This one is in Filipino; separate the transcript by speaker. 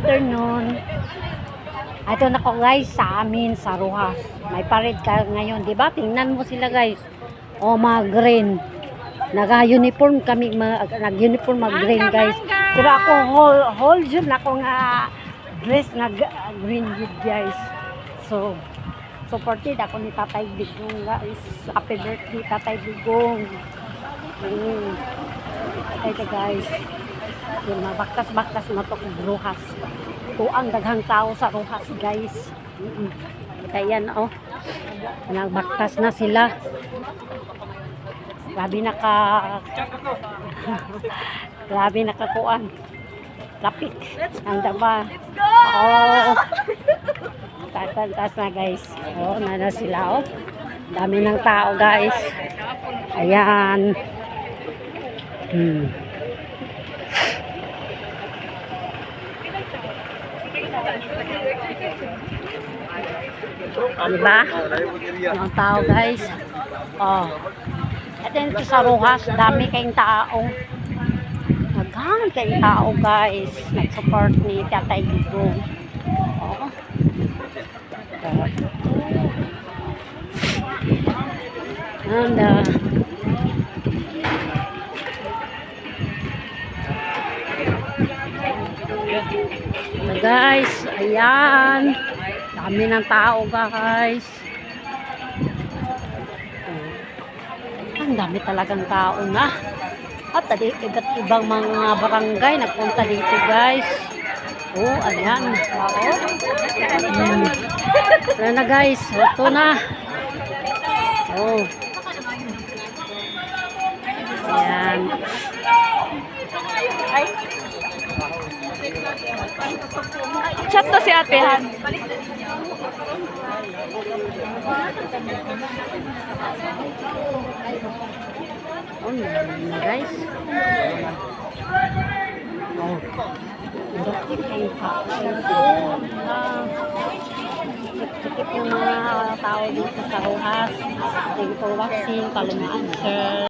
Speaker 1: afternoon. Ito na ko guys sa amin sa Rojas. May parade ka ngayon, di ba? Tingnan mo sila guys. O mga green. Naka-uniform kami, nag-uniform mag-green guys. Pero ako whole yun ako nga dress na green yun guys. So supported ako ni Tatay Digong guys. Happy birthday Tatay Digong. Ito guys. Yung mabaktas-baktas na to kung Rojas. Ang daghang tao sa Rojas guys. Kaya yan oh. Nagbaktas na sila. Grabe grabe nakakuan. Lapit. Ang daba. Oh. Tatas na guys. Oh, na sila oh. Dami ng tao guys. Ayan. Diba? Yung tao guys. Oh. At dito sa Rojas, dami kayong tao. Naghan kayong tao guys. Nag-support ni Tatay Digong. Oh. And guys, ayan. Dami ng tao guys. Ang dami talagang tao na. At iba't ibang mga barangay nagpunta dito guys. Oh, ayan. Ayan na guys. Ito na. Oh. Ayan.
Speaker 2: Chat to si Atehan.
Speaker 1: Oh, guys. Oh. Sikip yung mga tao dito sa Rojas. Thank you for watching. Kalumaan, sir.